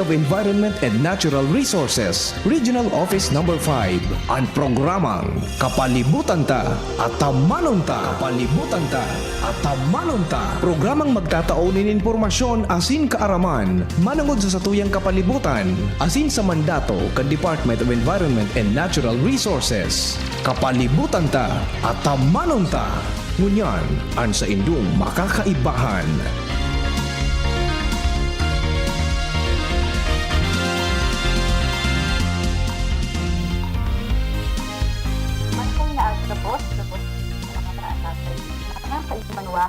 of Environment and Natural Resources, Regional Office Number 5, ang programang Kapalibutan Ta at Tamanon Ta. Kapalibutan Ta at Tamanon Ta. Programang magtataunin informasyon asin kaaraman, manungod sa satuyang kapalibutan, asin sa mandato ka Department of Environment and Natural Resources. Kapalibutan Ta at Tamanon Ta. Ngunyan, ang sa indong makakaibahan.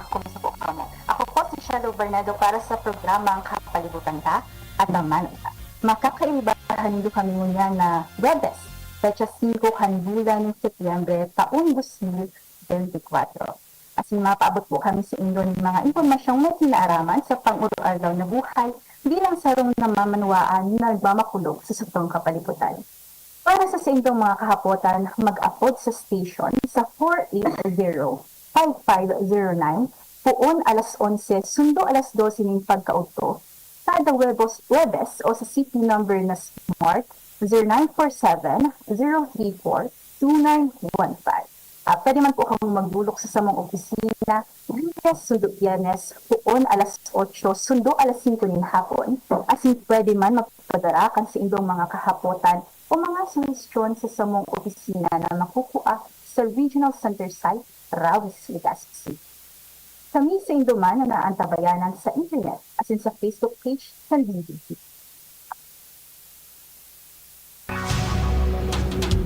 Kumusta po kamo? Ako po si Shelo Bernardo para sa programang Kapalibutan Ta at Tamanon Ta. Makakaibahan nito kami ngunyan na Webes, pecha 5 kan bulan ng Setyembre taon 2024. Asin mapaabot po kami sa inyo ng mga impormasyong may kinaaraman sa pang-araw na buhay bilang sarong namamanwaan na nagmamakulog sa sutong kapalibutan. Para sa inyong mga kahapotan, mag-upload sa station sa 480-5509 puon alas 11, sundo alas 12 ng pagkauto. Kada Webes o sa CP number na Smart 0947-034-2915. Pwede man po kang magbulok sa samong opisina, Lunes, sundo Biyernes, puon alas 8, sundo alas 5 ng hapon. Asin pwede man magpadarakan sa inyong mga kahapotan o mga suhestyon sa samong opisina na makukuha sa Regional Center Site, Rawis, Legazpi City. Kami sa Indoman na naantabayanan sa internet asin sa Facebook page ng DNR.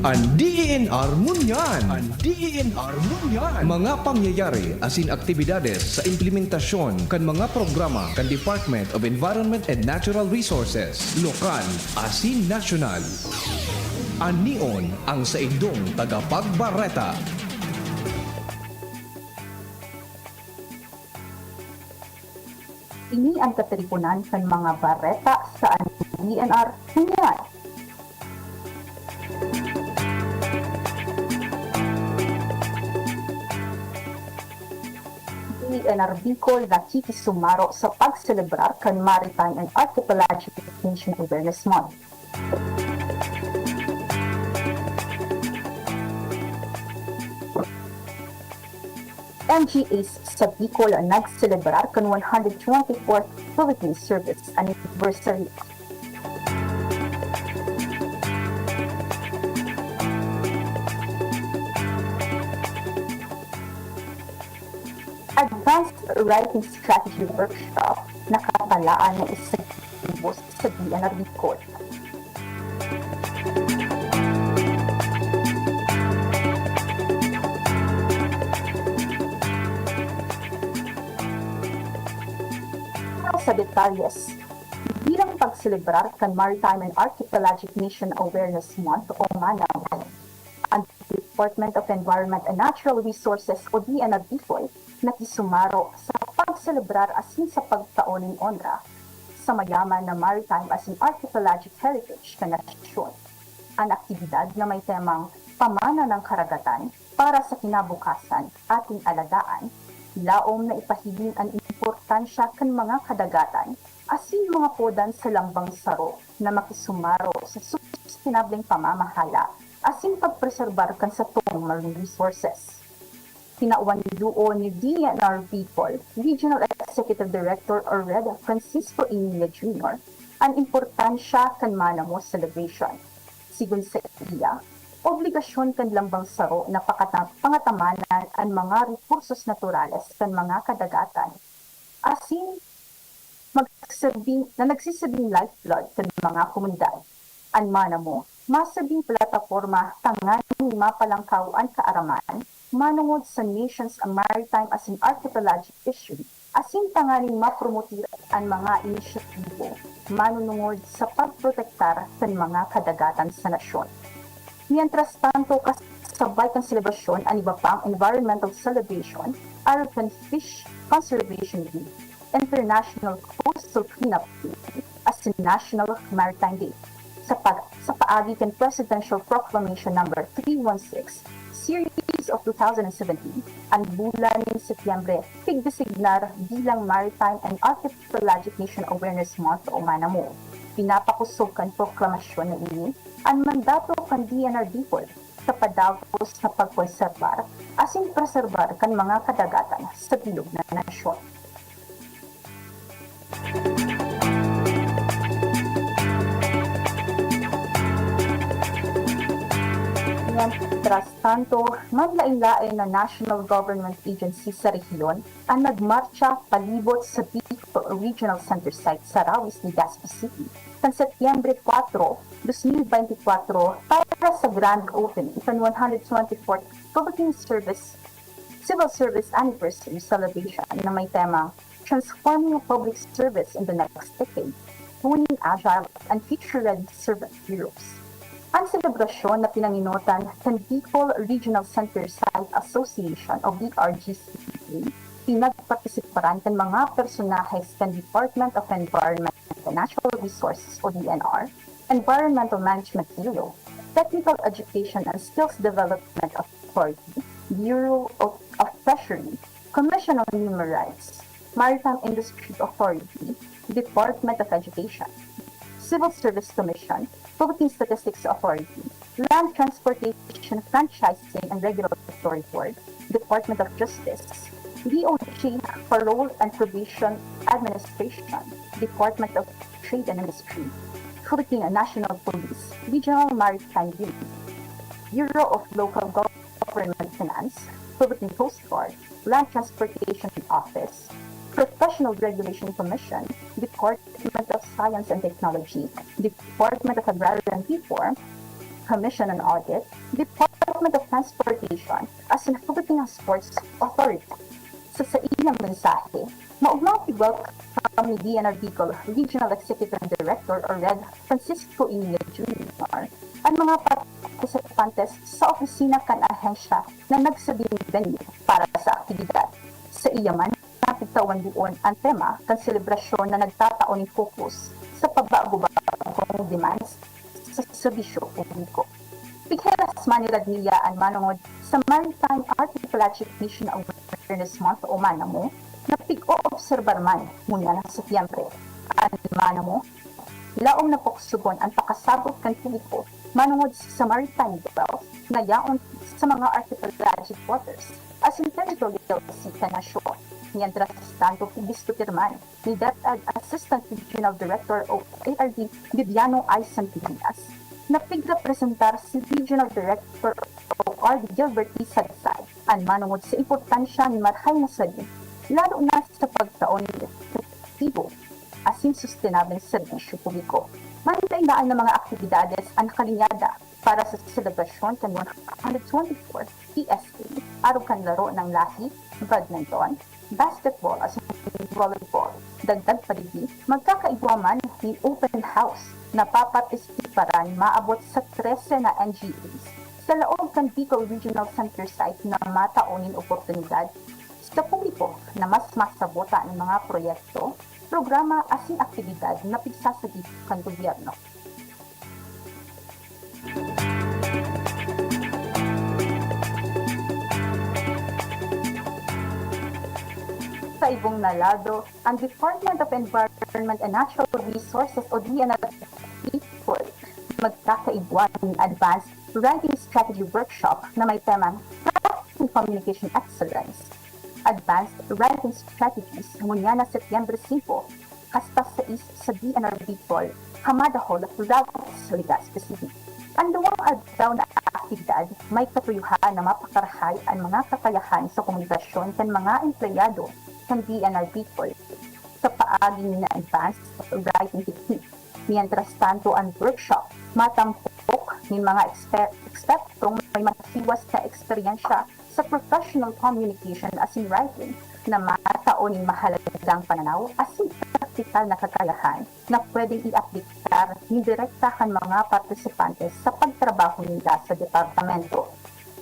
Ang DENR Munyan. Ang DENR Munyan. Mga pangyayari asin aktibidades sa implementasyon kan mga programa kan Department of Environment and Natural Resources, lokal asin nasyonal. Anion ang sa indong tagapagbareta. Ini ang katalipunan kan mga bareta sa DNR Munyan. DNR Bicol nakikisumaro sa pagselebrar kan Maritime and Archipelagic Nation Awareness Month. MGAs sa Bicol nagselebrar kan 124th Philippine Service Anniversary. Advanced Writing Strategy Workshop nakapalaan ng isang tubos sa DNR Bicol. Sa detalles, bilang pagselebrar kan Maritime and Archipelagic Nation Awareness Month o MANAM, ang Department of Environment and Natural Resources o DNR Bicol nakisumaro sa pagselebrar asin sa pagtaon ng onra sa mayaman na maritime asin archipelagic heritage ng nasyon. Ang aktibidad na may temang pamana ng karagatan para sa kinabukasan ating alagaan, laom na ipahiling ang importansya kan mga kadagatan asin mga podan sa lambang saro na makisumaro sa sustainableng pamamahala asin pagpreserbar kan sa tong marine resources. Kinauwan ni DNR Bicol Regional Executive Director Orreda Francisco Emilia Jr. ang importansya kan Manamo celebration. Sigun sa iya, obligasyon kan lambang saro na pangatamanan ang mga rekursos naturales kan mga kadagatan asin nagsisabing lifeblood kan mga komunidad. Ang Manamo, masabing plataforma tanganing mapalangkaw ang kaaraman manungod sa nations ang maritime asin archipelagic issue asin tanganing mapromotir ang mga inisyatibo manunungod sa pagprotektar sa mga kadagatan sa nasyon. Mientras tanto, kasabay kang selebasyon ang iba pang environmental celebration, Arakan Fish Conservation Week, International Coastal Cleanup Day, as National Maritime Day. Sa paagi kan Presidential Proclamation number 316, Series of 2017, ang bulan ng Setyembre tigdesignar bilang Maritime and Archipelagic Nation Awareness Month o MANAMO. pinapakusog kan proklamasyon na ini ang mandato kan DNR Bicol sa padagos na pagkonserbar asin preserbar kan mga kadagatan sa bilog na nasyon. Mientras tanto, maglain-lain na national government agency sa rehiyon ang nagmarcha palibot sa Bicol Regional Center site sa Rawis, Legazpi City kan Setyembre 4, 2024 para sa grand opening ng 124th Philippine Civil Service Anniversary Celebration na may temang Transforming Public Service in the Next Decade, Tuning Agile and Future-Ready Servant Heroes. Ang selebrasyon na pinanginutan ng Bicol Regional Center Site Association o BRGCA, pinagpartisiparan ng mga personahes ng Department of Environment and Natural Resources o DNR, Environmental Management Bureau, Technical Education and Skills Development Authority, Bureau of Treasury, Commission on Human Rights, Maritime Industry Authority, Department of Education, Civil Service Commission, Philippine Statistics Authority, Land Transportation Franchising and Regulatory Board, Department of Justice, DOJ Parole and Probation Administration, Department of Trade and Industry, Philippine National Police, Regional Maritime Unit, Bureau of Local Government Finance, Philippine Coast Guard, Land Transportation Office, Professional Regulation Commission, Department of Science and Technology, Department of Agrarian Reform, Commission on Audit, Department of Transportation, as in Philippine Sports Authority. Sa ilang mensahe, maugmang welcome ni DNR Bicol Regional Executive Director or RED Francisco Emilia Jr. ang mga partisipantes sa opisina kan ahensya na nagsabing venue para sa aktibidad. Sa iyaman, napitawan doon ang tema kan selebrasyon na nagtataon ng focus sa pagbago-bagong demands sa serbisyo publiko. Pigheras manilad niya ang manungod sa Maritime Archipelagic Mission Awareness Month o MANAMO na pig-o-obserbar man muna ng Setyembre. Ang MANAMO, laong napoksugon ang pakasabot kan publiko manungod sa maritime wealth na yaon sa mga archipelagic waters as in territorial sea ka nasyon. Mientras tanto, pigdiskutirman ni DepEd Assistant Regional Director o ARD Viviano I. Santillas na pigrepresentar si Regional Director o RD Gilbert E. Sagsay ang manungod sa importansya ni Marhay na Salim lalo na sa pagtaon ng epektibo asin sustainable serbisyo publiko. Manitay-daan ng mga aktibidades ang kalinyada para sa selebrasyon kan 124 PSA araw kan laro ng lahi, badminton, basketball as volleyball. Dagdag pa rin, magkakaigwaman ni open house na papartisiparan maabot sa 13 na NGAs sa laog kan Bicol Regional Center site na mataunin oportunidad sa publiko na mas masabota ng mga proyekto, programa asin aktibidad na pigsasagip kan gobyerno. Sa ibong nalado, ang Department of Environment and Natural Resources o DNR Bicol magkakaigwan ng Advanced Writing Strategy Workshop na may temang Practicing Communication Excellence. Advanced Writing Strategies mula na Setyembre 5 hasta 6 sa DNR Bicol, Hamada Hall, Rawis, Legazpi City. Ang duwang adlaw na aktibidad may katuyuhan na mapakarahay ang mga kakayahan sa komunikasyon ng mga empleyado ng DNR Bicol sa paagi na advanced writing technique. Mientras tanto, ang workshop matampok ng mga ekspertong may masiwas na eksperyensya sa professional communication as in writing na mataon ng mahalagang pananaw as in praktikal na kakayahan na pwedeng i-aplikar ni direkta kan mga partisipantes sa pagtrabaho nila sa departamento.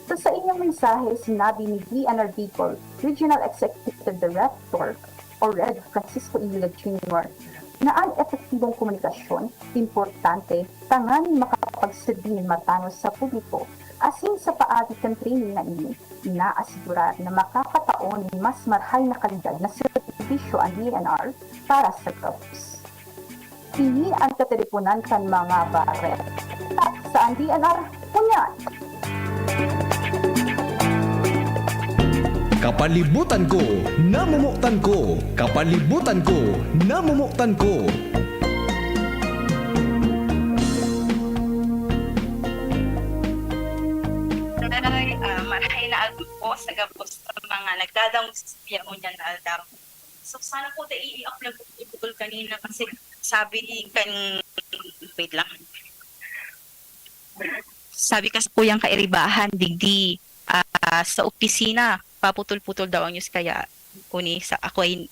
So sa inyong mensahe, sinabi ni DNR Bicol Regional Executive Director o RED Francisco Emilia Jr. na ang epektibong komunikasyon, importante, tanganin makapagsabi ng matanos sa publiko asin sa paagi ng training na ini, inaasigurar na makakataon ng mas marhay na kalidad na serbisyo ang DNR para sa groups. Ini ang kateleponan kan mga baret. Sa DNR, punyan. Kapalibutan ko, namumuktan ko. Kapalibutan ko, namumuktan ko. Marhay na album po sa gabos sa mga nagdadang siya mo niyan na album. So sana po i-upload ko Google kanina kasi sabi ni wait lang. Sabi kasi po yung kairibahan digdi sa opisina paputol-putol daw ang news kaya kuni sa ako ay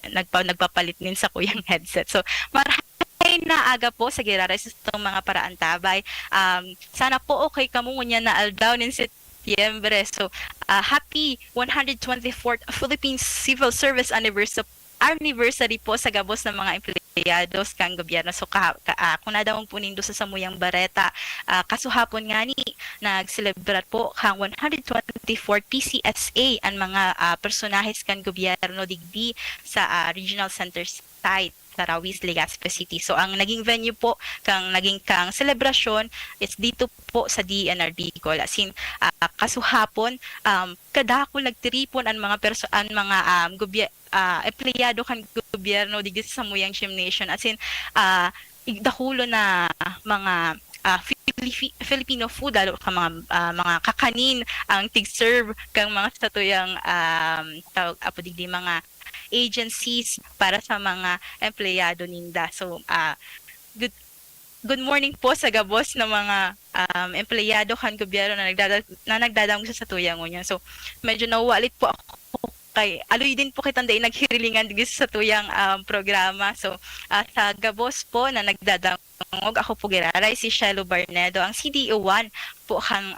nagpapalit din sa kuyang headset. So marhay na aga po sa girares itong mga paraan tabay. Sana po okay kamo niya na aldaw nin September. So, happy 124th Philippine Civil Service Anniversary po sa gabos ng mga empleyado kang gobyerno. So, kung nadawang po nindo sa samuyang bareta, kasuhapon nga ni, nag-celebrate po kang 124th PCSA ang mga personahes kang gobyerno digdi sa regional center site sa Rawis, Legazpi City. So ang naging venue po naging selebrasyon is dito po sa DNR Bicol. As in kasuhapon kadako nagtiripon ang mga empleyado kan gobyerno digdi sa samuyang gymnasium. As in igdahulo na mga Filipino food lalo ka mga kakanin ang tig-serve kang mga statuyang tawag digdi mga agencies para sa mga empleyado ninda. So, good morning po sa gabos ng mga empleyado kan gobyerno na nagdadamog sa tuyang niya. So, medyo nawalit po ako kay aloy din po kitang day naghirilingan digis sa tuyang programa. So, sa gabos po na nagdadamog ako po giraray si Shelo Barnedo, ang CDO1 po kang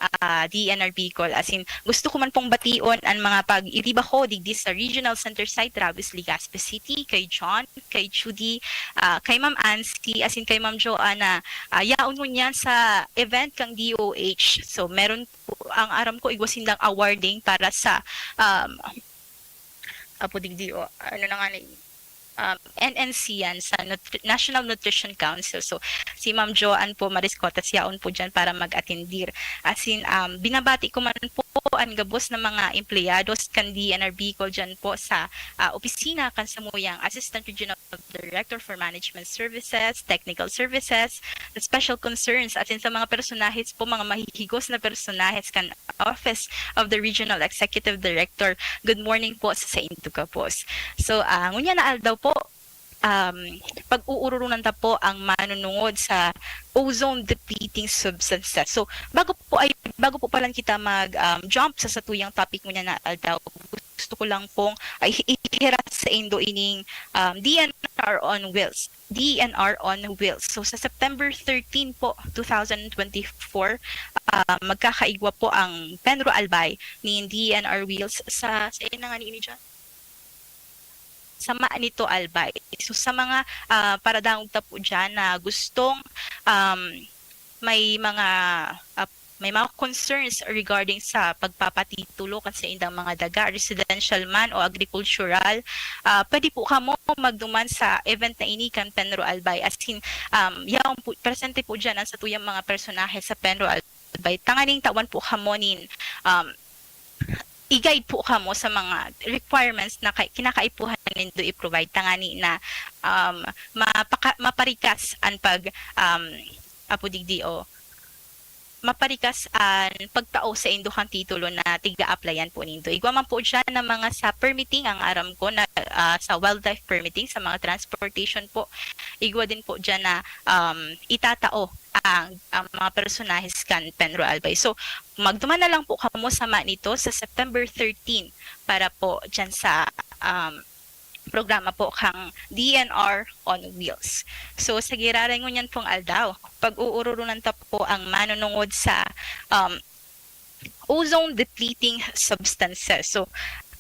DNR Bicol. As in, gusto ko man pong bation ang mga pag-iriba ko digdi sa Regional Center Site, Rawis, Legazpi City, kay John, kay Judy, kay Ma'am Ansi, as in kay Ma'am Joanna. Yaon mo niyan sa event kang DOH. So, meron po, ang aram ko, igwasindang awarding para sa digdi ano na nga NNC yan sa National Nutrition Council. So, si Ma'am Joanne po Mariscotas yaon po dyan para mag-atendir. As in, binabati ko man po ang gabos ng mga empleyados kan DNR Bicol dyan po sa opisina kan samuyang Assistant Regional Director for Management Services, Technical Services, Special Concerns, at in sa mga personahes po, mga mahihigos na personahes kan Office of the Regional Executive Director. Good morning po sa inyo ka po. So, ngunya na aldaw po, pag-uururunan ta po ang manunungod sa ozone depleting substances. So bago po palang kita mag jump sa satuyang topic mo na aldaw, gusto ko lang pong ihirat sa indo ining DNR on Wheels. DNR on Wheels. So sa September 13 po 2024, magkakaigwa po ang Penro Albay ni DNR Wheels sa ina nga ni dyan? Sama nito Albay. So sa mga paradangog ta po dyan na gustong may mga concerns regarding sa pagpapatitulo kasi indang mga daga, residential man o agricultural, pwede po kamo magduman sa event na ini kan Penro Albay. As in, yaong po, presente po dyan ang satuyang mga personahe sa Penro Albay. Tanganing tawan po kamo nin i-guide po kamo sa mga requirements na kinakaipuhan nindo i-provide tangani na maparikas ang maparikas ang pagtao sa induhang titulo na tiga-applyan po nindo. Igwa man po dyan ng mga sa permitting, ang aram ko na sa wildlife permitting, sa mga transportation po. Igwa din po dyan na itatao ang mga personahes kan Penro Albay. So, magduman na lang po kamo sama nito sa September 13 para po dyan sa programa po kang DNR on Wheels. So, sa giraray ngunyan pong aldaw, pag-uururunan ta po ang manunungod sa ozone depleting substances. So,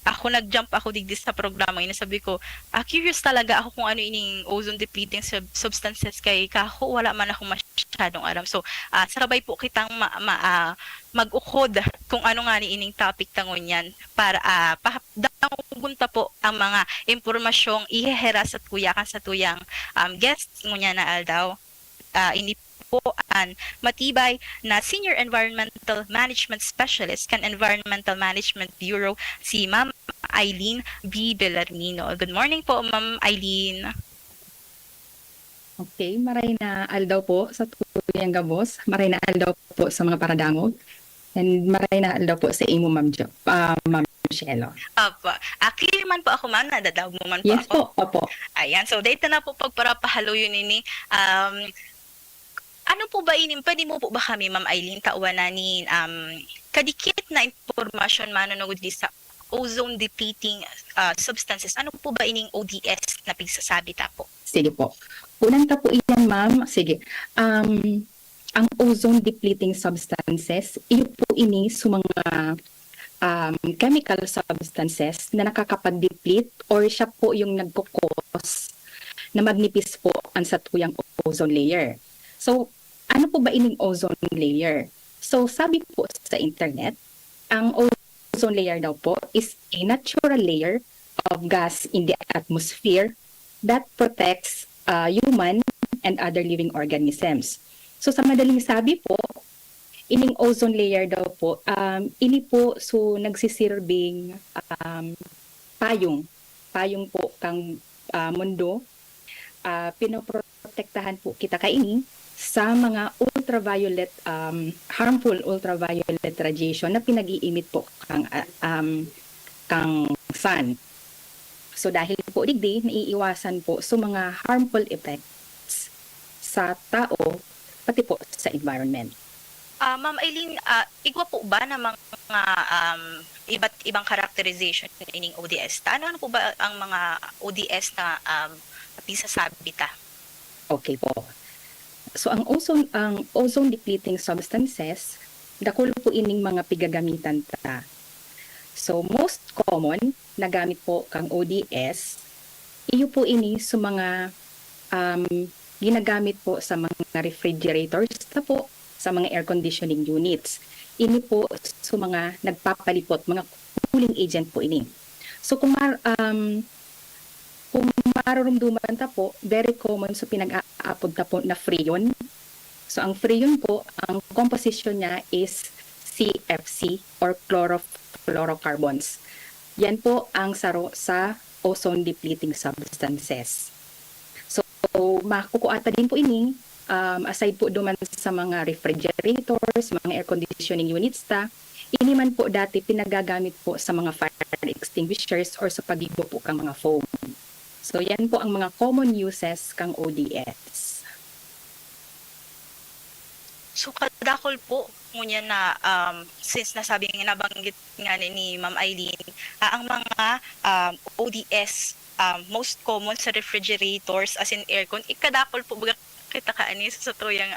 nag-jump ako digdi sa programa yun. Sabi ko, curious talaga ako kung ano ining ozone depleting substances kay kako wala man ako masyadong alam. So, sarabay po kitang mag-ukod kung ano nga ni ining topic tangon yan para hugunta po ang mga impormasyong iheheras at kuyakan sa tuyang guests ngunya na aldaw. Ini po an matibay na Senior Environmental Management Specialist kan Environmental Management Bureau si Ma'am Eileen B. Bellarmino. Good morning po, Ma'am Eileen. Okay, maray na aldaw po sa tuyang gabos, maray na aldaw po sa mga paradangog, and maray na aldaw po sa imo Ma'am Ma'am Shelo. Opo. Clear man po ako, ma'am. Nadadaog mo man po Yes ako. po, opo. Ayan. So, data na po pagparapahalo yun ini. Ano po ba ini? Pwede mo po ba kami, Ma'am Eileen, tawanan kadikit na impormasyon manunugod di sa ozone depleting substances. Ano po ba ining ODS na pigsasabi ta po? Sige po. Unang ta po iyan, ma'am. Sige. Ang ozone depleting substances, iyo po ini sa mga chemical substances na nakakapag-deplete or siya po yung nagkukos na magnipis po ang sa tuyang ozone layer. So, ano po ba ining ozone layer? So, sabi po sa internet, ang ozone layer daw po is a natural layer of gas in the atmosphere that protects human and other living organisms. So sa madaling sabi po, ining ozone layer daw po, ini po so nagsisirbing payong po kang mundo, pinoprotektahan po kita kaini sa mga ultraviolet, harmful ultraviolet radiation na pinag-iimit po kang sun. So dahil po digdi, naiiwasan po sa mga harmful effects sa tao, pati po sa environment. Ma'am Eileen, igwa po ba ng mga iba't ibang characterization ining ODS ta? Ano po ba ang mga ODS na pisasabi ta? Okay po. So ang ozone depleting substances, dakol po ining mga pigagamitan ta. So most common na gamit po kang ODS, iyo po ini sa mga ginagamit po sa mga refrigerators na po, sa mga air conditioning units. Ini po sa mga nagpapalipot, mga cooling agent po ini. So kung marurumduman ta po, very common sa pinag-aapod ta po na freon. So ang freon po, ang composition niya is CFC or chlorofluorocarbons. Yan po ang saro sa ozone depleting substances. So makukuata din po ini, aside po duman sa mga refrigerators, mga air conditioning units ta, ini man po dati pinagagamit po sa mga fire extinguishers or sa pag-igbo po kang mga foam. So yan po ang mga common uses kang ODS. So kadakol po ngunya na since nasabi nga nabanggit nga ni Ma'am Eileen, ang mga ODS most common sa refrigerators as in aircon, ikadakol po baga kita kaani sa tuyang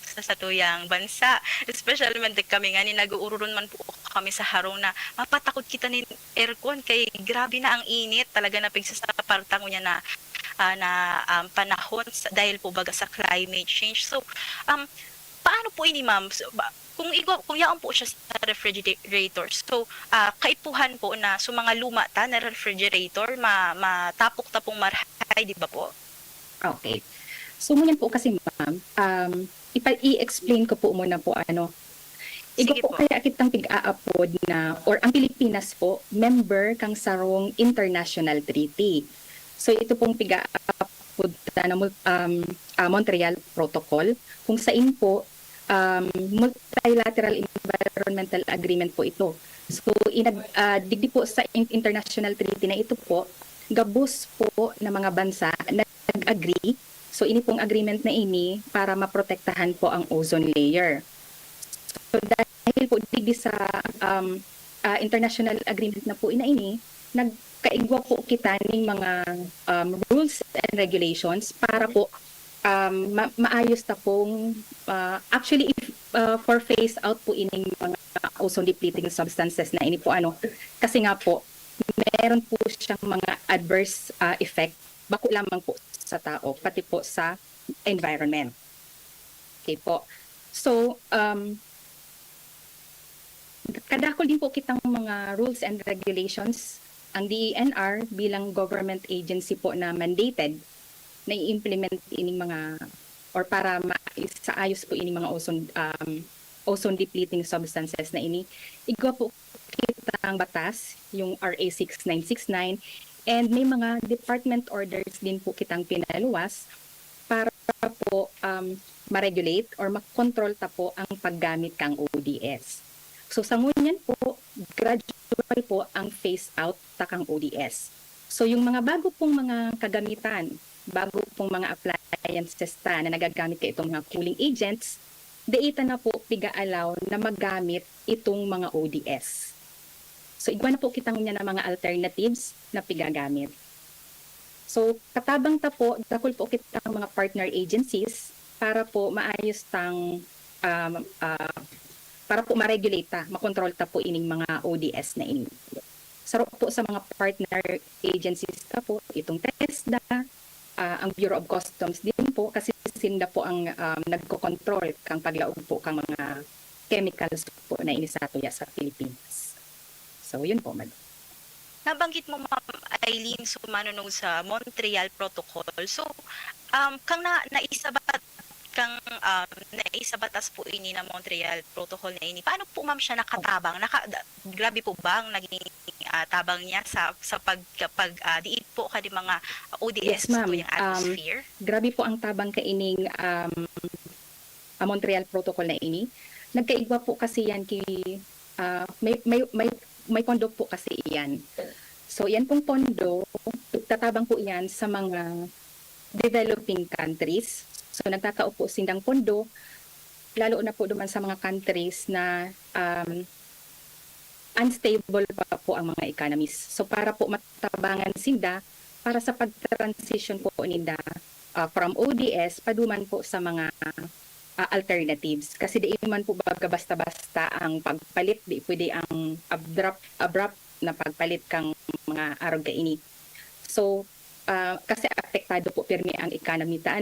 sa tuyang bansa, especially man kami nga ni nag-uururon man po kami sa harong na mapatakot kita ni aircon kay grabe na ang init talaga na pigsasaparta ngunya na panahon dahil po baga sa climate change. So paano po ini, ma'am? So, kung yaon po siya sa refrigerator, so kaipuhan po na sa mga luma ta na refrigerator, matapok-tapong marhay, di ba po? Okay. So ngunyan po kasi ma'am, i-explain ko po muna po Igo Sige po po. kaya kitang pig-aapod na, or ang Pilipinas po, member kang sarong international treaty. So ito pong pig-aapod na Montreal Protocol, kung saan po multilateral environmental agreement po ito. So digdi po sa international treaty na ito po, gabos po na mga bansa na nag-agree. So ini pong agreement na ini para maprotektahan po ang ozone layer. So dahil po digdi sa international agreement na po ini, nagkaigwa po kita ng mga rules and regulations para po maayos na pong actually for phase out po ining mga ozone depleting substances na ini po kasi nga po meron po siyang mga adverse effect bako lamang po sa tao pati po sa environment. Okay po. So kadakol din po kitang mga rules and regulations ang DENR bilang government agency po na mandated na i-implement ining mga or para maayos po ining mga ozone depleting substances na ini. Igwa po kita ang batas, yung RA 6969, and may mga department orders din po kitang pinaluwas para po ma-regulate or ma-control ta po ang paggamit kang ODS. So sa ngunyan po, gradual po ang phase out takang ODS. So yung mga bago pong mga kagamitan, bago pong mga appliances ta na nagagamit kay itong mga cooling agents, deita na po piga-allow na magamit itong mga ODS. So igwa na po kitang niya na mga alternatives na pigagamit. So katabang ta po, dakol po kitang mga partner agencies para po maayos tang para po ma-regulate ta, makontrol ta po ining mga ODS na ini. Saro po sa mga partner agencies ta po, itong TESDA, ang Bureau of Customs din po, kasi sinda po ang nagko-control kang paglaog po kang mga chemicals po na inisatuya sa Philippines. So, yun po, madam. Nabanggit mo, Ma'am Eileen, sumanunong sa Montreal Protocol. So, kang naisabatas po ini na Montreal Protocol na ini. Paano po, ma'am, siya nakatabang? Grabe po ba ang naging tabang niya sa diit po ka di mga ODS Yes, ma'am. to yung atmosphere? Grabe po ang tabang kaining Montreal Protocol na ini. Nagkaigwa po kasi yan may pondo po kasi iyan. So yan pong pondo, tatabang po yan sa mga developing countries. So nagkakaupo sindang pondo, lalo na po duman sa mga countries na unstable pa po ang mga economies. So para po matabangan sinda, para sa pag-transition po ninda from ODS, paduman po sa mga alternatives. Kasi di man po baga basta-basta ang pagpalit, di pwede ang abrupt na pagpalit kang mga arog ini. So kasi apektado po pirmi ang economy ta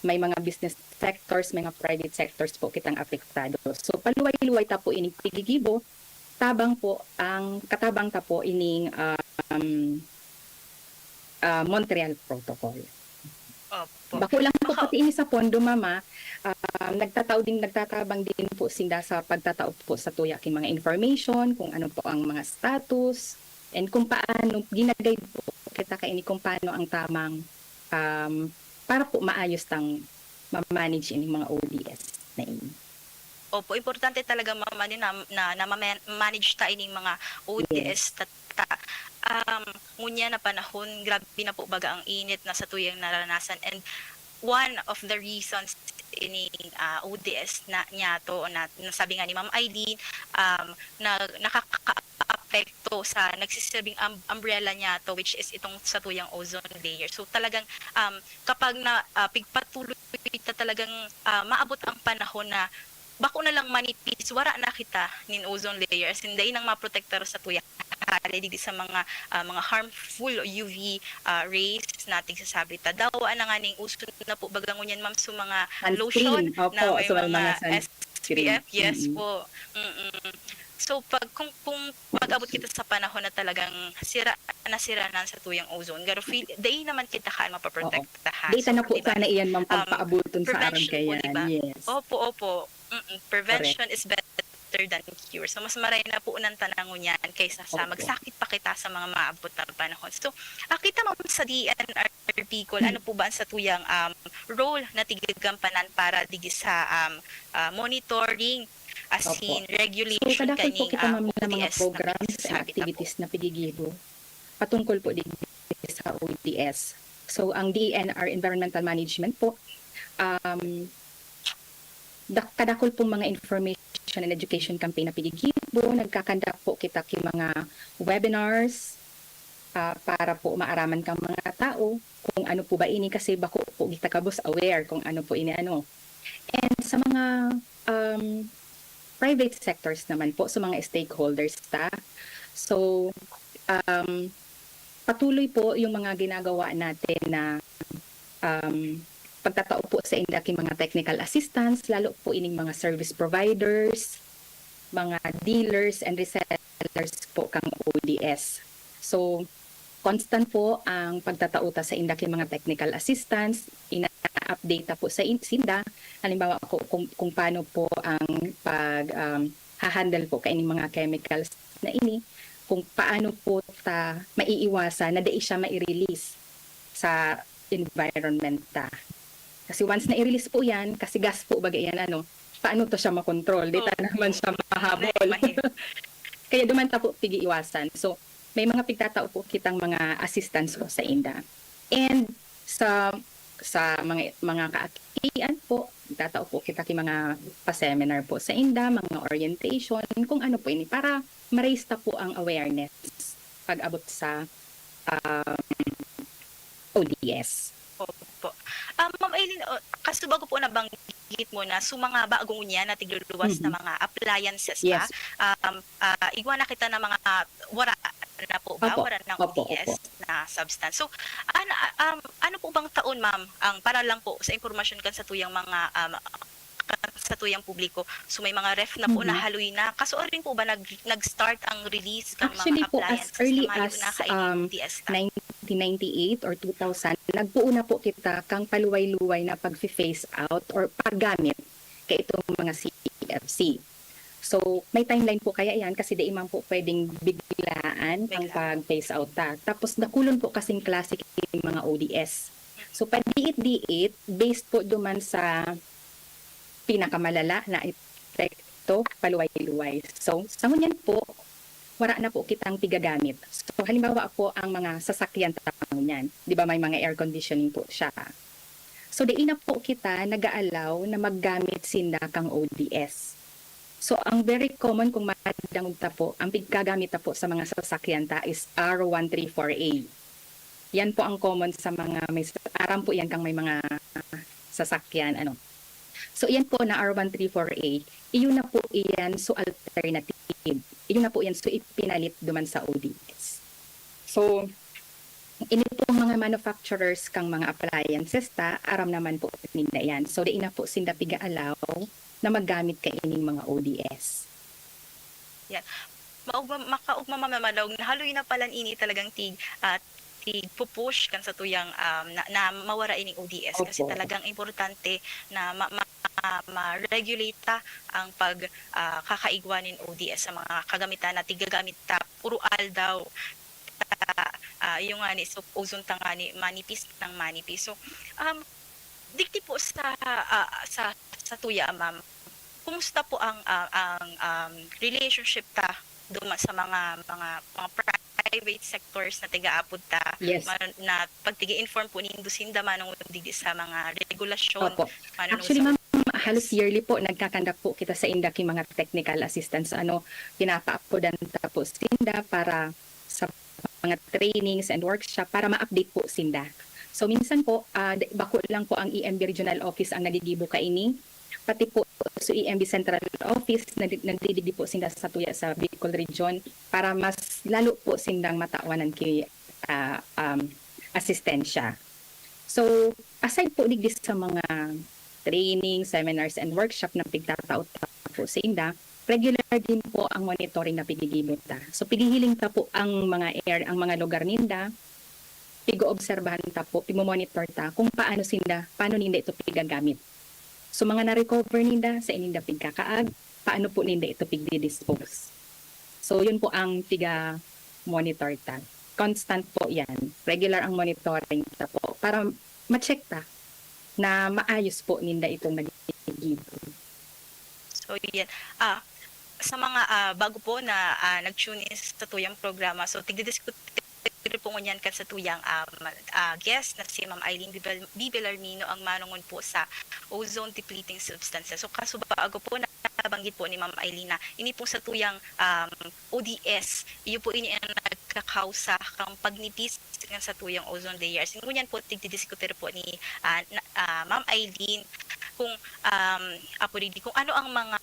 may mga business sectors, mga private sectors po kitang apektado. So paluway-luway ta po ining pigigibo, katabang ta po ining Montreal Protocol. Opo. Bako lang po pati ini sa pondo, mama, nagtatabang din po sinda sa pagtatao po sa tuya king mga information, kung ano po ang mga status, and kung paano, ginagay po kita kaini kung paano ang tamang para po maayos tang ma-manage ini mga ODS na ini. Opo, importante talaga, ma'am, na ma-manage ta ining mga ODS ngunya na panahon, grabe na po baga ang init na sa tuyang naranasan, and one of the reasons ining ODS na niya to na nasabi nga ni Ma'am Eileen na nakaka-apekto sa nagsisilbing umbrella niya to, which is itong sa tuyang ozone layer. So talagang kapag na pigpatuloy ta talagang maabot ang panahon na bako na lang manipis, wara na kita nin ozone layer, sinday nang maprotektar sa tuya di sa mga harmful UV rays nating sasabi ta daw na nga ning uso na po bagang ngunyan, ma'am, so mga lotion na may mga SPF, yes po. So kung mag-abot kita sa panahon na talagang sira na sa tuyang ozone, garo feel day naman kita kan mapaprotektahan. Data na po diba? sana iyan, ma'am, pagpaabuton sa aron kayan. Diba? Yes. Opo. Prevention is better than cure. So mas maray na po unang tanangon yan kaysa sa magsakit pa kita sa mga maabot na panahon. So kita mo sa DNRP, ano po ba sa tuyang role na tigigampanan para digi sa monitoring as in regulation so, kadakol po kita, ma'am, na mga ODS programs and activities na pigigibo patungkol po din sa ODS. So ang DENR Environmental Management po, kadakol pong mga information and education campaign na pigigibo, nagkakandak po kita ki mga webinars para po maaraman kang mga tao kung ano po ba ini, kasi bako po kita kabos aware kung ano po ini ano. And sa mga private sectors naman po, sa mga stakeholders ta. So patuloy po yung mga ginagawa natin na pagtatao po sa indaki mga technical assistance, lalo po ining mga service providers, mga dealers and resellers po kang ODS. So, constant po ang pagtatauta sa inda kay mga technical assistants, ina-update po sa sinda, halimbawa kung paano po ang hahandle po kaining mga chemicals na ini, kung paano po ta maiiwasan na dai siya mai-release sa environment ta. Kasi once na i-release po yan, kasi gas po bagay yan, paano to siya makontrol? Di ta naman siya mahabol. Kaya dumanta po pigi-iwasan. So, may mga pigtatao po kitang mga assistants po sa inda. And sa mga kaakian po, pigtatao po kita ki mga pa-seminar po sa inda, mga orientation, kung ano po ini, para ma-raise ta po ang awareness pag-abot sa ODS. Opo. Ma'am Eileen, kaso bago po nabanggit mo na mga bagong unya na tigluluwas na mga appliances Yes. igwa na kita na mga wara na po ba? Opo. Wara ng Opo, ODS na substance. So, ano po bang taon, ma'am, ang para lang po sa impormasyon kan sa tuyang mga sa tuyang publiko. So may mga ref na po na haloy na. Kaso rin po ba nag-start ang release ng Actually mga po, as appliances early na mayo as na kainin DS ta? 1998 or 2000, nagpuuna po kita kang paluway-luway na pag-phase out or paggamit kay itong mga CFC. So, may timeline po kaya yan kasi di man po pwedeng biglaan ang pag-phase out ta. Tapos, nakulon po kasing classic yung mga ODS. So, padiit-diit, based po duman sa pinakamalala na epekto, paluway-luway. So, sa ngunyan po, wala na po kitang pigagamit. So, halimbawa po ang mga sasakyan tanong niyan. Di ba may mga air conditioning po siya. So, diin na po kita nag-aalaw na maggamit sinda kang ODS. So, ang very common kung madangog ta po, ang pigkagamit ta po sa mga sasakyan ta is R134A. Yan po ang common sa mga, aram po yan kang may mga sasakyan, So, yan po na R134A, iyon na po iyan so alternative. Iyon na po yan so ipinalit duman sa ODS. So, ini po mga manufacturers kang mga appliances ta, aram naman po ninda yan. So, diin na po sinda piga-alaw na maggamit ka ining mga ODS. Yan. Makaugma mamamalaw, haloy na palan ini talagang pupush kan sa tuyang na mawara ining ODS kasi Opo. talagang importante na ma-regulate ta ang kakaigwanin ODS sa mga kagamitan na tigagamit ta puro daw yung nga ni so ozone ta nga ni manipis ng manipis. So dikti po sa tuya, ma'am, kumusta po ang relationship ta sa mga private sectors na tiga-apod ta? Yes. Na pagtigi-inform po ni Indusinda manong digdi sa mga regulasyon. Opo. Actually, ma'am, halos yearly po nagkakandak po kita sa indaki mga technical assistance pinapaapodan tapos sinda para sa mga trainings and workshop para ma-update po sinda. So minsan po bako lang po ang EMB Regional Office ang nagigibo kaini, pati po sa EMB Central Office nagdidigdi po sinda sa tuya sa Bicol Region para mas lalo po sindang matawanan kay asistensya. So aside po digdi sa mga training, seminars and workshop na pigtataot po sa inda, regular din po ang monitoring na pigigibot ta. So pigihiling ta po ang mga lugar ninda, pigo-obserbahan ta po, pimo-monitor ta kung paano ninda ito pigagamit. So mga na-recover ninda sa ininda pigkakaag, paano po ninda ito pigdi-dispose. So yun po ang piga-monitor ta. Constant po yan. Regular ang monitoring ta po para ma-check ta na maayos po ninda itong nag-give. So yan. Sa mga bago po na nag-tune in sa tuyang programa, so tigdidiscuss po ngunyan kan sa tuyang guest na si Ma'am Eileen Bibelarmino ang manungon po sa ozone depleting substances. So kaso bago po nabanggit po ni Ma'am Eileen na ini po sa tuyang ODS, iyo po ini ang nagkakausa kang pagnipis sa tuyang ozone layers. Ngunyan po tigdidiskutir po ni Ma'am Eileen kung kung ano ang mga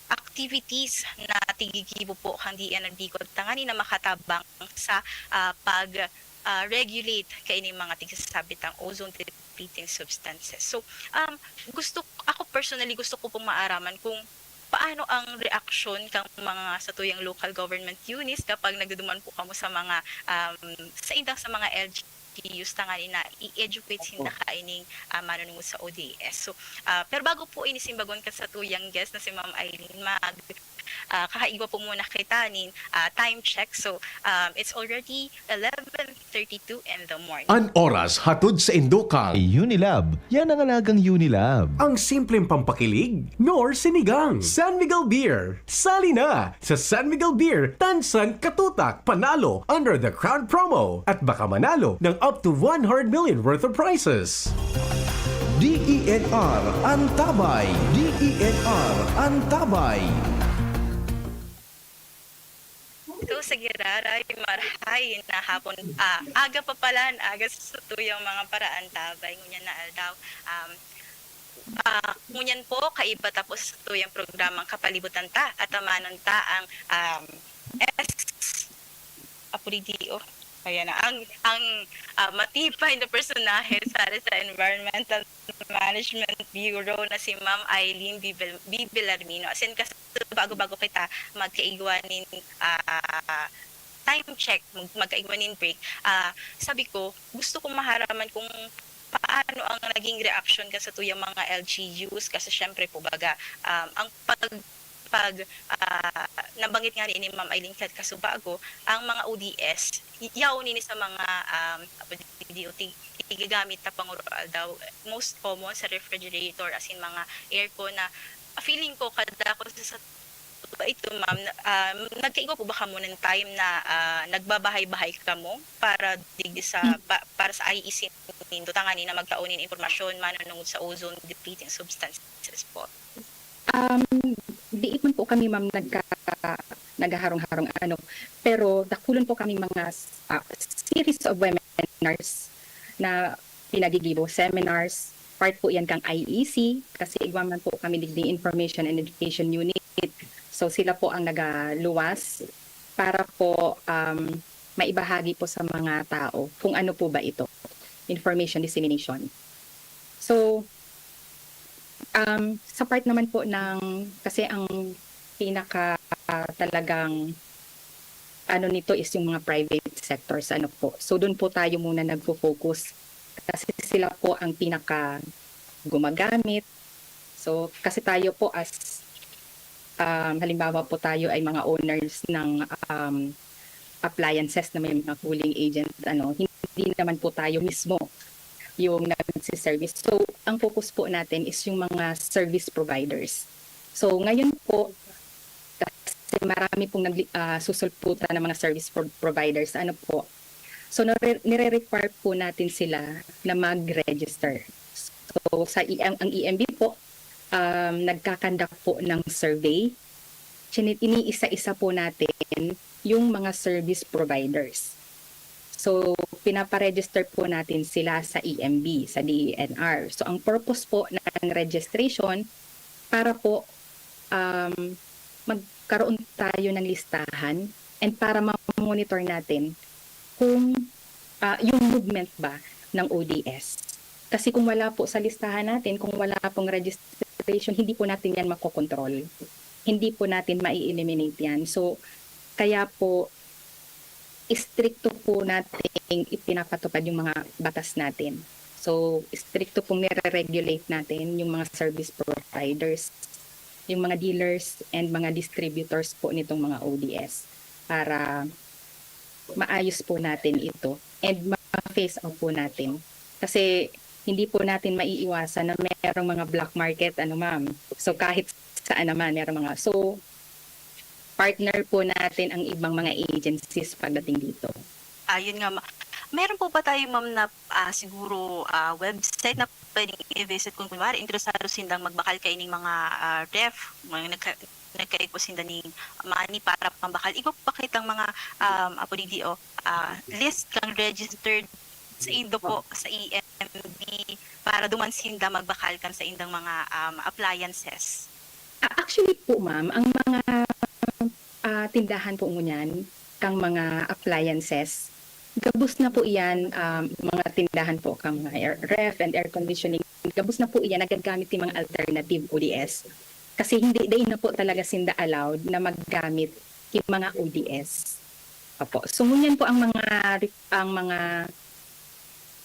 activities na tigigibo po hindi yan nagbikot tangani na makatabang sa regulate kaini mga tigsasabitang ozone depleting substances. So ako personally gusto ko pong maaraman kung paano ang reaksyon kang mga sa tuyang local government units kapag nagduduman po kamo sa mga sa indang sa mga LGUs tangani na i-educate sinda kaining manunungod sa ODS. So pero bago po inisimbagon ka sa tuyang guest na si Ma'am Eileen, kakaiba po muna kita nin time check. So it's already 11:32 in the morning. An oras hatod sa Indokang. Unilab, yan ang alagang Unilab. Ang simpleng pampakilig, nor sinigang. San Miguel Beer. Sali na sa San Miguel Beer, Tansan, Katutak, Panalo under the Crown promo at baka manalo ng up to 100 million worth of prizes. DENR Antabay. DENR Antabay. Ito sa Girara, marahay na hapon, aga pa pala, aga sa tuyang mga paraan tabay, ngunyan na aldaw. Ngunyan po, kaiba tapos sa tuyang programang Kapalibutan Ta at amanon ta ang Apulidio. Ayan na, ang matibay na personahe sa Environmental Management Bureau na si Ma'am Eileen Bibelarmino. As in, kasi bago-bago kita magkaigwanin time check, magkaigwanin break, sabi ko, gusto kong maharaman kung paano ang naging reaction ka sa tuyang mga LGUs kasi syempre po baga ang pag nabanggit nga ni Ma'am Eileen Kasubago, ang mga ODS, yaw nini sa mga DOT, igagamit na pangural daw, most common sa refrigerator, as in mga aircon na feeling ko kada ko sa ito ma'am, nagkaigo po ba ka mo ng time na nagbabahay-bahay ka mo para digdi sa para sa IEC nindo tangani na magkaunin impormasyon manunungod sa ozone depleting substances po? Di man po kami ma'am naghaharong-harong pero dakulon po kami mga series of webinars na pinagigibo, seminars, part po yan kang IEC kasi igwaman po kami digdi Information and Education Unit. So sila po ang nagaluwas para po maibahagi po sa mga tao kung ano po ba ito, information dissemination. So sa part naman po ng, kasi ang pinaka talagang nito is yung mga private sectors po. So doon po tayo muna nagfo-focus kasi sila po ang pinaka gumagamit. So kasi tayo po as halimbawa po tayo ay mga owners ng appliances na may mga cooling agent, hindi naman po tayo mismo yung nagsiservice. So, ang focus po natin is yung mga service providers. So, ngayon po, kasi marami pong susulputan ng mga service providers, so nire-require po natin sila na mag-register. So, ang EMB po, nagkakandak po ng survey. Iniisa-isa po natin yung mga service providers. So, pinaparegister po natin sila sa EMB, sa DENR. So, ang purpose po ng registration para po magkaroon tayo ng listahan and para ma-monitor natin kung yung movement ba ng ODS. Kasi kung wala po sa listahan natin, kung wala pong registration, hindi po natin yan makokontrol. Hindi po natin mai-eliminate yan. So, kaya po, stricto po natin ipinapatupad yung mga batas natin. So, stricto pong nire-regulate natin yung mga service providers, yung mga dealers and mga distributors po nitong mga ODS para maayos po natin ito and ma-face out po natin. Kasi hindi po natin maiiwasan na mayroong mga black market, ma'am. So, kahit saan naman mayroong mga. So, partner po natin ang ibang mga agencies pagdating dito. Ayun nga, meron po ba tayo ma'am na siguro website na pwedeng i-visit kung kunwari interesado sindang magbakal kaining mga ref, mga nagkaiko sinda ning money para pambakal. Ipapakitang mga list kang registered sa Indo po, sa EMB para duman sinda magbakal kan sa indang mga appliances. Actually po ma'am, ang mga tindahan po ngunyan, kang mga appliances, gabos na po iyan, mga tindahan po kang ref and air conditioning, gabos na po iyan, nagagamit yung mga alternative ODS Kasi hindi din na po talaga sinda allowed na maggamit yung mga ODS. Opo. So ngunyan po ang mga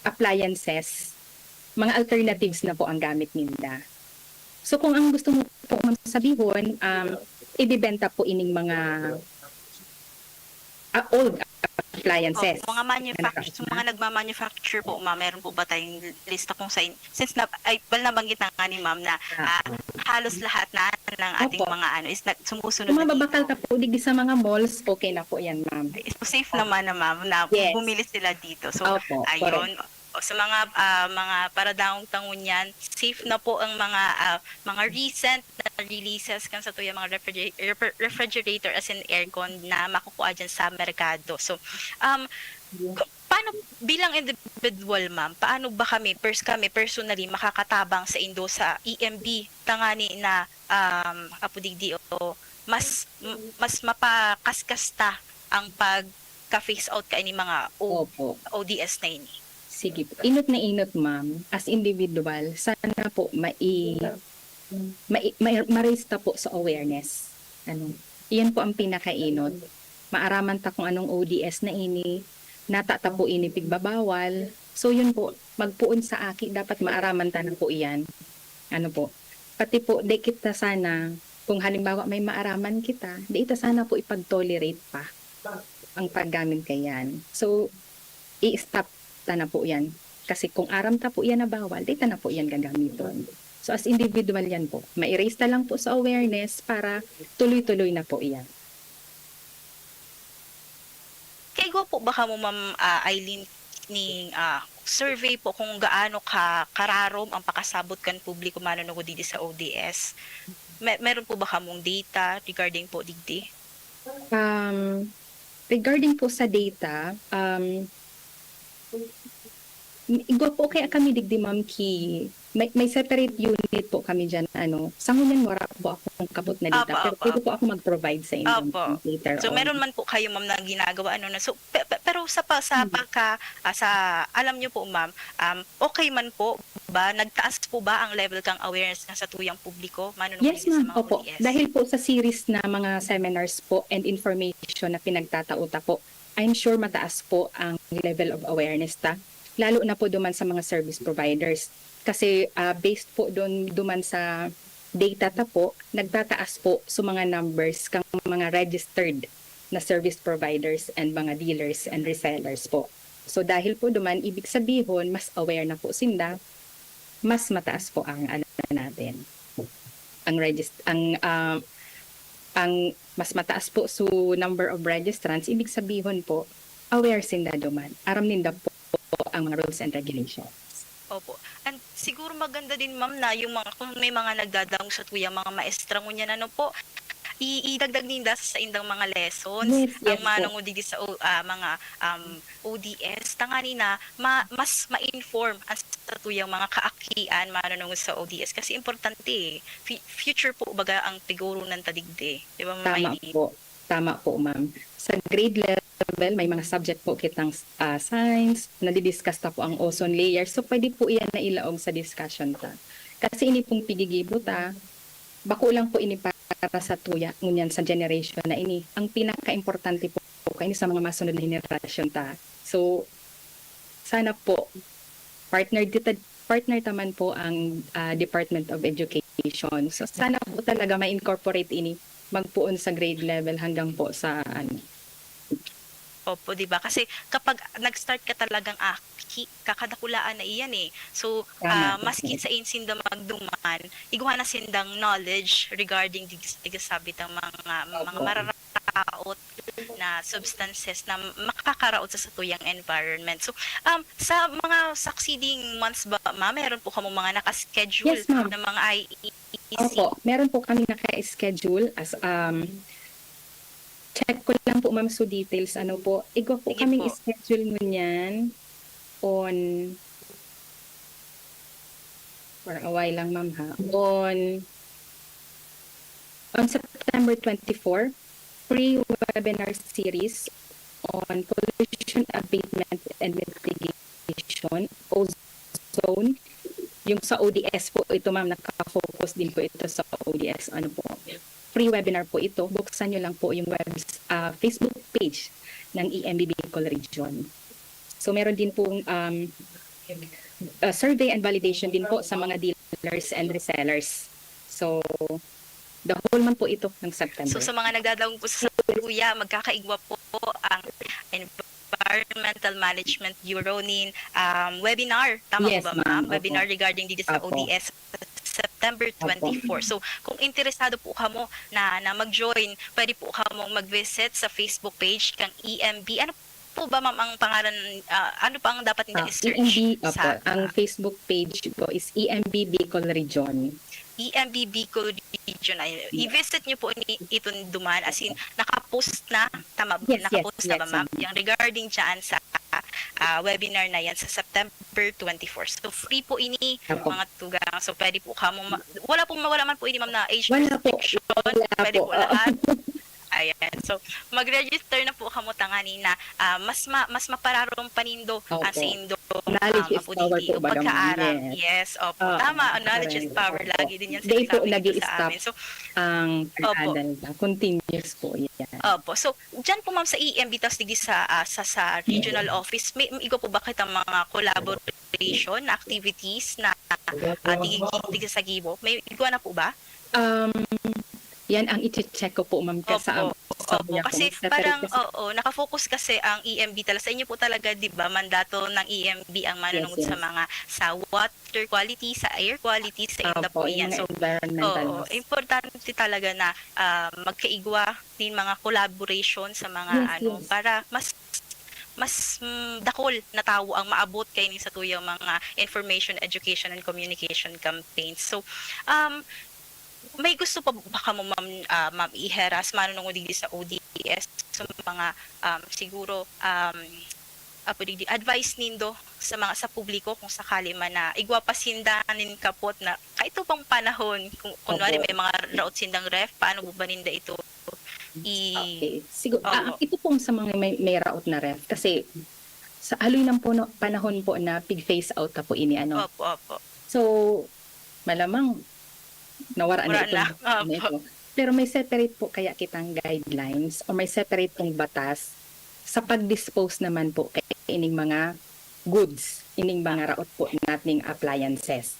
appliances, mga alternatives na po ang gamit ninda. So kung ang gusto mo po sabihin, ibibenta po ining mga old appliances. Mga manufacturer, mga nagma-manufacture po, ma'am, meron po ba tayong lista kung sa since nabanggit na nga ni ma'am na halos lahat na ng ating Opo. mga is sumusunod Kung na mababakal dito. ka po digdi sa mga malls, okay na po yan, ma'am. So, safe naman na ma'am na Yes. bumili sila dito. So, Opo, ayun. O, sa mga paradangong tangon safe na po ang mga recent na releases kan sa tuya mga refrigerator as in aircon na makukuha dyan sa merkado. So, paano bilang individual ma'am, paano ba kami personally makakatabang sa indo sa EMB tangani na apudigdi o mas mapakaskasta ang pagka-face out ka ini mga Opo. ODS na ini. Sige po. Inot na inot, ma'am. As individual, sana po ma-raise ta po sa awareness. Iyan po ang pinakainot. Maaraman ta kung anong ODS na ini, natata po ini pigbabawal. So yun po, magpuon sa aki, dapat maaraman ta na po iyan. Pati po, di kita sana, kung halimbawa may maaraman kita, di ita sana po ipag-tolerate pa ang paggamit kayan. So, i-stop ta na po yan. Kasi kung aram ta po yan na bawal, di ta na po yan gagamiton. So as individual yan po, ma-erase ta lang po sa awareness para tuloy-tuloy na po yan. Kaya po baka mo ma'am Eileen ni survey po kung gaano kararom ang pakasabot kan publiko manunugod dito sa ODS. Meron po ba kamong data regarding po digdi? Regarding po sa data, igwa po kaya kami digdi ma'am may separate unit po kami dyan sa ngunyan wala po akong kabot na data pero pwede po ako mag-provide sa inyo later So on. meron man po kayo ma'am na ginagawa so pero sa alam niyo po ma'am okay man po ba nagtaas po ba ang level kang awareness sa tuyang publiko manunugod Yes sa ma'am, mga opo. ODS? Dahil po sa series na mga seminars po and information na pinagtatauta po, I'm sure mataas po ang level of awareness lalo na po duman sa mga service providers. Kasi based po duman sa data po, nagtataas po sa mga numbers kang mga registered na service providers and mga dealers and resellers po. So dahil po duman, ibig sabihin, mas aware na po sinda, mas mataas po ang natin. Ang mas mataas po sa number of registrants, ibig sabihin po, aware sinda duman. Aram ninda po ang mga rules and regulations. Opo. And siguro maganda din ma'am na yung kung may mga nagdadang sa tuyang mga maestra ngunyan po, idagdag ninda sa indang mga lessons Yes ang po. manungod dito sa mga ODS tangani na mas ma-inform ang sa tuyang mga kaakian manunod sa ODS kasi importante future po baga ang tiguro ng tadigde, di ba ma'am? Tama po ma'am. Sa grade level may mga subject po kitang science, nadidiscuss ta po ang ozone layer, so pwede po iyan na ilaog sa discussion ta. Kasi ini pong pigigibo bako lang po ini para sa tuya ngunyan sa generation na ini. Ang pinaka-importante po kaini sa mga masunod na henerasyon So sana po partner taman po ang Department of Education. So sana po talaga ma-incorporate ini magpuon sa grade level hanggang po sa Opo, di ba? Kasi kapag nag-start ka talagang kakadakulaan na iyan So, maski sa insinda magduman, igwa na sindang knowledge regarding sabit ang mga mararaot na substances na makakaraot sa satuyang environment. So, sa mga succeeding months ba, meron po kamo mga nakaschedule Yes, ma'am. na mga IEC? Opo, meron po kami naka-schedule as check ko lang po ma'am so details igwa po Sige kaming po. schedule ngunyan on for a while lang ma'am on September 24 free webinar series on pollution abatement and mitigation, ozone, Yung sa ODS po ito ma'am, nakaka-focus din po ito sa ODS. Ano po? Free webinar po ito. Buksan nyo lang po yung Facebook page ng EMB Bicol Region. So meron din pong survey and validation din po sa mga dealers and resellers. So the whole month po ito ng September. So sa mga nagdadaong po sa Kuya, magkakaigwa po ang Environmental Management Bureau nin webinar. Tama Yes, po ba ma'am? ma'am. Opo. Webinar regarding dito sa Opo. ODS September 24. So kung interesado po kamo na mag-join, pwede po kamo mag-visit sa Facebook page kang EMB. Ano po ba ma'am ang pangalan, ano pa ang dapat nila i-search? EMB, sa ang Facebook page po is EMB Bicol Region. EMB Bicol Region. I-visit nyo po ito duman, as in nakapost na, tama ba? Yes, Nakapost yes, na ba yes, ma'am? Yung regarding dyan sa webinar na yan sa September 24. So free po ini Opo. mga tugang. So pwede po kamo wala man po ini ma'am na age Wala po. restriction. Wala Pwede po. po lahat. Ayan. So, mag-register na po kamo tangani na mas mapararom panindo Opo. ang sa indo Knowledge is power po ba naman? pagkaaral. Yes. Yes, opo. Tama, knowledge is power. Opo. Lagi din yan Hindi po sinasabi dito sa nag-i-stop. amin. So, Ang Opo. pag-adal na. Continuous po yan. opo. So, dyan po ma'am sa EMB, tapos digi sa regional office, may igo po ba kita mga collaboration na activities na digi sa Gibo? May igo na po ba? Yan ang i-check ko po ma'am sa Opo, kasi parang nakafocus kasi ang EMB talaga sa inyo po talaga, 'di ba? Mandato ng EMB ang manunungod Yes, yes. sa mga sa water quality, sa air quality, sa inyo po yan. So, environmental. importante talaga na magkaigwa din mga collaboration sa mga Yes. para mas dakol na tao ang maabot kay ni sa tuyang mga information, education and communication campaigns. So, may gusto pa baka mo ma'am iheras manunungod dito sa ODS sa mga siguro advice nindo sa publiko kung sakali man na igwa pa sindanin kapot na kaito pang panahon kung kunwari may mga raot sindang ref, paano mo ba ninda ito Okay. Siguro, Opo. ito pong sa mga may raot na ref. Kasi sa haloy ng panahon po na pig face out na po ini ano. Opo. So, malamang nawara na Wala ito. na. na ito. Pero may separate po kaya kitang guidelines o may separate pong batas sa pag-dispose naman po kay ining mga goods, ining mga raot po nating appliances.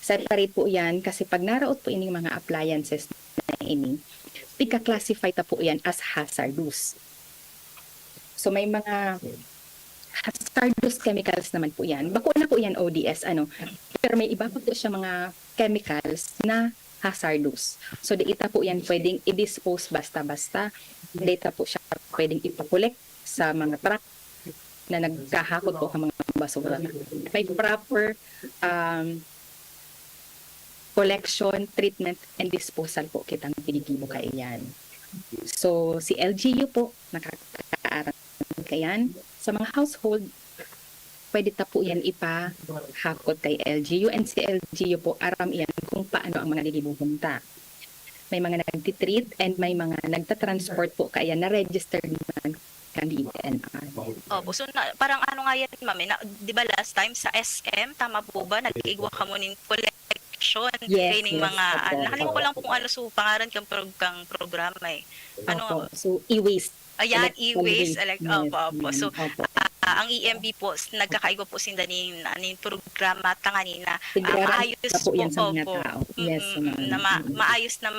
Separate po yan kasi pag naraot po ining mga appliances na ini, pika-classify ta po yan as hazardous. So may mga hazardous chemicals naman po yan. Bako na po yan ODS, pero may iba pa po siya mga chemicals na hazardous. So data po yan pwedeng i-dispose basta-basta. Data po siya pwedeng ipakolek sa mga truck na nagkahakot po ng mga basura. May proper collection, treatment, and disposal po kitang pinigibo kayo yan. So, si LGU po, nakakaaral kayan. Sa mga household, pwede ta po yan ipahakot kay LGU, and si LGU po, aram yan kung paano ang mga nilibuhunta. May mga nagtitreat and may mga nagtatransport po kaya na-registered naman kan DNR. Opo. So, parang ano nga yan, ma'am, di ba last time sa SM, tama po ba, nag-igwa ka mo ng collection, Yes, training yes, mga, opo. nakalim ko lang kung so, pangalan kang programa eh. Opo. So, e-waste. Ayan, Electronic e-waste, waste. opo. So, Opo. ang EMB po, nagkakaigo po sinda ning programa tangani na Tigaran maayos na po yan sa mga opo. tao. Yes, ma'am. Na maayos na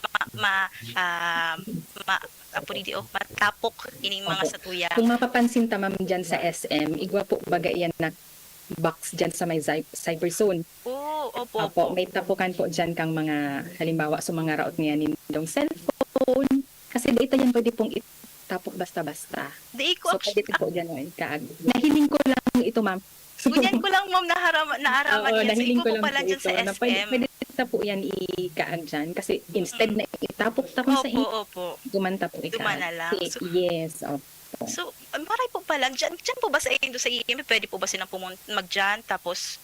matapok ining mga Opo. satuya. Kung mapapansin ta ma'am dyan sa SM, igwa po baga yan na box dyan sa may cyber zone. Opo. Opo, may tapukan po dyan kang mga halimbawa sa mga raot niya nindong cellphone. Kasi data yan pwede pong itapok basta-basta. Di ko So pwede po dyan nahiling ko lang ito ma'am. Ganyan ko lang ma'am naaraman Oo, yan. So, nahiling ko iko po lang pala po dyan ito. sa Na SM. pwede po yan ikaag dyan. Kasi instead na itapok-tapon sa Opo. gumanta po ikaag. Gumana lang. So, Yes, opo. So, maray po pala, dyan po ba sa Indo sa EMB, pwede po ba silang mag-dyan, tapos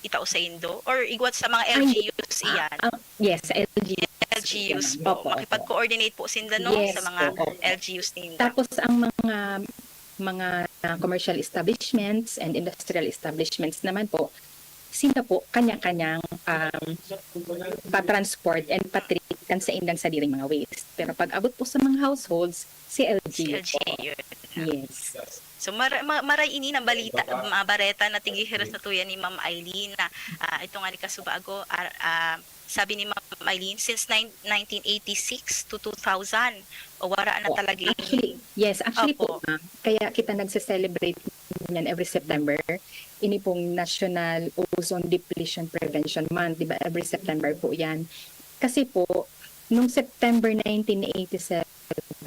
itao sa Indo? Or igwat sa mga LGUs iyan? Yes, sa LGUs yan. po. Opo, Makipag-coordinate po sinda no Yes, sa mga opo. LGUs ninyo. Tapos ang mga commercial establishments and industrial establishments naman po, sila po kanya-kanyang pa-transport and patrikan sa indang sariling mga waste. Pero pag abot po sa mga households, si LGU po. LGU. Yes. So maray ini na balita bareta na tigihiras na tuyan ni Ma'am Eileen na ito nga ni kasubago sabi ni Ma'am Eileen since 1986 to 2000 o wara na talaga Actually po, ma'am, kaya kita nagse-celebrate niyan every September. Ini pong National Ozone Depletion Prevention Month, 'di ba? Every September po 'yan. Kasi po nung September 1987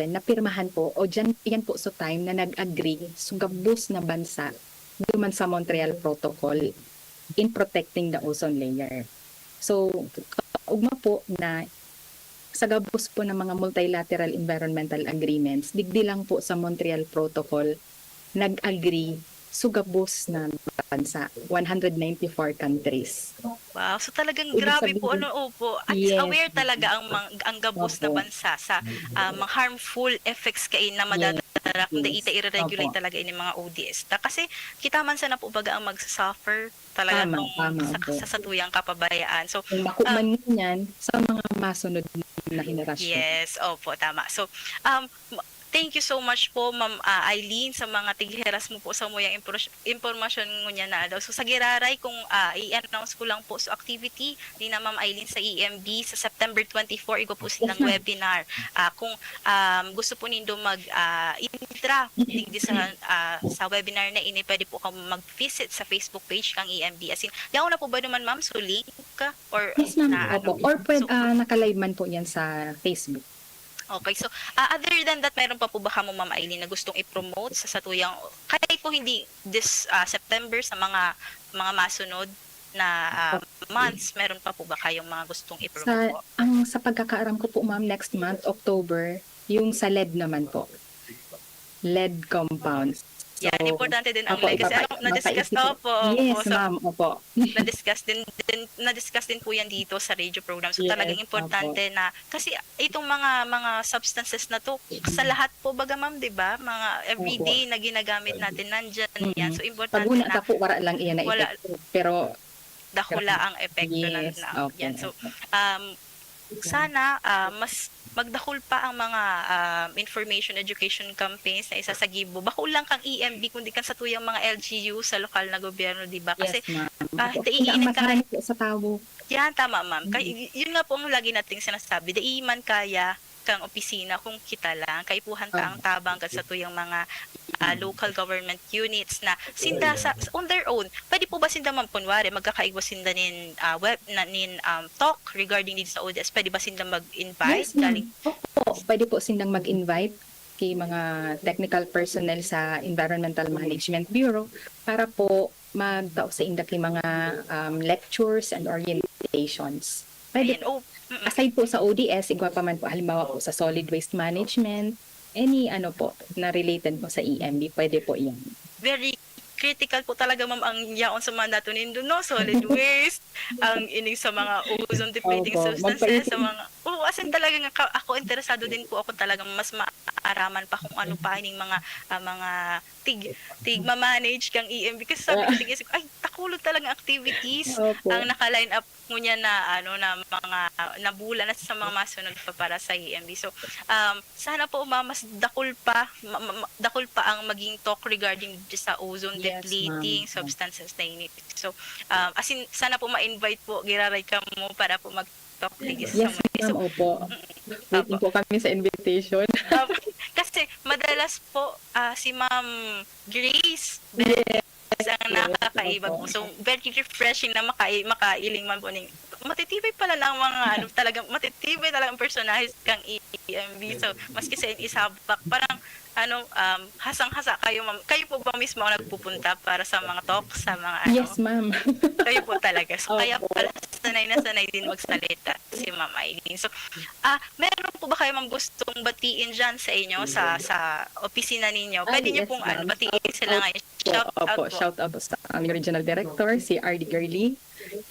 napirmahan po o yan po sa time na nag-agree sa gabos na bansa duman sa Montreal Protocol in protecting the ozone layer. So, ugma po na sa gabos po ng mga multilateral environmental agreements, digdi lang po sa Montreal Protocol nag-agree sa gabos na bansa, 194 countries. Wow, so talagang Ibig grabe po sabihin- opo. At Yes. aware talaga ang gabos na Opo. bansa sa mga harmful effects kay na madadala kung Yes. ita i-regulate Opo. talaga ini mga ODS. Kasi kita man sana po baga ang mag-suffer talaga Tama, nung tama sa, po. sa satuyang kapabayaan. So Kung makuman niyan sa mga masunod na henerasyon. yes, opo, tama. So, thank you so much po, Ma'am Eileen, sa mga tigheras mo po sa muyang impormasyon mo niya na daw. So, sa Giraray, kung i-announce ko lang po sa activity ni na Ma'am Eileen sa EMB sa September 24, igo po silang webinar. Kung gusto po nindo mag-intra digdi sa webinar na ini, pwede po kang mag-visit sa Facebook page kang EMB. As in, yaw na po ba naman, Ma'am, so link ka? Or, Yes, ma'am. na, Opo. ano? Or pwede, So, nakalive man po yan sa Facebook. okay, so other than that, meron pa po ba kamo Ma'am Eileen na gustong i-promote sa satuyang kahit po hindi this September sa mga masunod na months, meron pa po ba kayong mga gustong i-promote po? Sa pagkakaaram ko po, ma'am, next month, October, yung sa lead naman po. Lead compounds. Yan, importante din ang Opo, lead. Kasi na-discuss na po. Yes, So, ma'am. Opo. na-discuss din po yan dito sa radio program. So Yes, talagang importante na kasi itong mga substances na to sa lahat po baga ma'am, 'di ba? Mga everyday na ginagamit natin nandiyan yan. So Pag importante una na ka po, wala lang iyan na Wala. epekto. Pero, dahula ang epekto yes, na okay. yan. So sana mas magdakol pa ang mga information education campaigns na isa sa Gibo. Bako lang kang EMB kundi kan sa tuyang mga LGU sa lokal na gobyerno, 'di ba? Kasi yes, ma'am. kahit Opo. iinit Hindi ang ka makarami po sa tao. yan, tama ma'am. Yun nga po ang lagi nating sinasabi. Daiman kaya kang opisina kung kita lang. Kaipuhan ta ang tabang kad sa tuyang mga local government units na sinda on their own. Pwede po ba sinda ma'am kunwari magkakaigwa sinda nin talk regarding dito sa ODS? Pwede ba sinda mag-invite? Yes, ma'am. Opo. Pwede po silang mag-invite kay mga technical personnel sa Environmental Management Bureau para po magtao sa indak kay mga lectures and orientations. Pwede Ayan, aside po sa ODS, igwa pa man po, halimbawa po sa solid waste management, any po na related po sa EMB, pwede po yan. very critical po talaga ma'am ang yaon sa mandato nindo, no? Solid waste, ang ining sa mga ozone depleting Opo, substances, sa mga as in talaga nga ako interesado din po ako talagang mas maaraman pa kung ano pa ining mga ma-manage kang EMB kasi sabi ko sige ay takulog talaga activities Opo. ang naka-line up mo niya na na mga nabulan at sa mga masunod pa para sa EMB. So sana po mas dakol pa ang maging talk regarding sa ozone Yes, depleting ma'am. substances na init. So as in sana po ma-invite po Giraray ka mo para po mag-talk digis sa Yes, mga. So, ma'am, opo. Waiting po kami sa invitation. kasi madalas po si Ma'am Grace ang nakakaiba po. So, very refreshing na makailing man po ning matitibay pala lang mga talagang matitibay talagang personahe kang EMB. So, maski sa isabak, parang hasang-hasa kayo, ma'am. Kayo po ba mismo ang nagpupunta para sa mga talks, sa mga Yes, ma'am. kayo po talaga. So, kaya Opo. pala sanay na sanay din magsalita si Ma'am Eileen. So, meron po ba kayo ma'am gustong batiin dyan sa inyo, sa opisina ninyo? Pwede niyo Yes, pong ma'am. batiin sila ngayon. Shout out po. Shout out po sa aming regional director, si R.D. Gurley,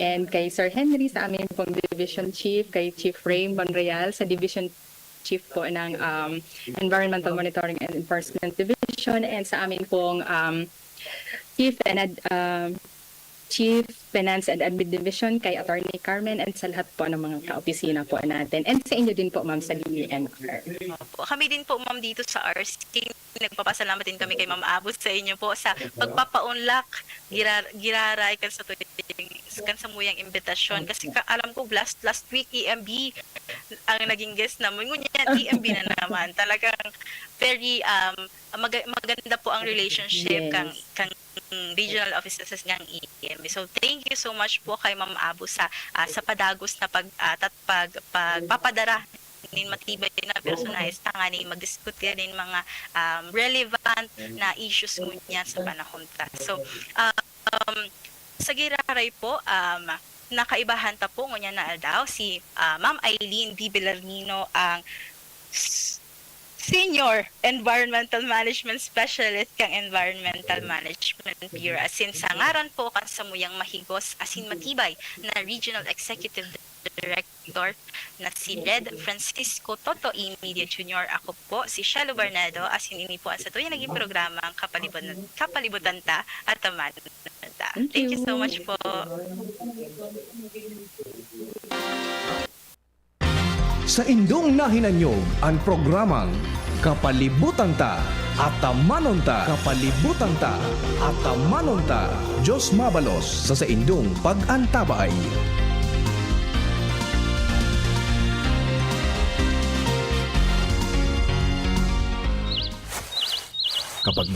and kay Sir Henry sa aming pong division chief, kay Chief Ray Monreal sa division chief po ng Environmental Monitoring and Enforcement Division, and sa aming pong chief and Chief Finance and Admin Division, kay Attorney Carmen, and sa lahat po ng mga ka-opisina po natin. And sa inyo din po, ma'am, sa DENR. Opo. Kami din po, ma'am, dito sa RC. Nagpapasalamat din kami kay Ma'am Abus sa inyo po sa pagpapaunlak, giraray kan sa kan sa muyang imbitasyon. Kasi alam ko, last week, EMB ang naging guest namin. Ngunyan, EMB na naman. Talagang very maganda po ang relationship Yes. kang regional offices ng EMB. So thank you so much po kay Ma'am Abu sa padagos na pagpapadara nin matibay na personalis tangani mag-discuss ka din mga relevant na issues niya sa panahon ta. So sa giraray po nakaibahan ta po ngunya na daw si Ma'am Eileen D. Belarmino ang Senior Environmental Management Specialist kang Environmental Management Bureau. Asin sa ngaran po kan sa muyang mahigos asin matibay na Regional Executive Director na si Red Francisco Toto E. Media Jr. Ako po si Shelo Bernardo asin ini po ang sa tuyang naging programa ang Kapalibutan Ta at Taman. Thank you so much po. Sa indong nahinanyog ang programang Kapalibutan Ta at Tamanon Ta. Kapalibutan Ta at Tamanon Ta. Diyos mabalos sa indong pag-antabay. Kapag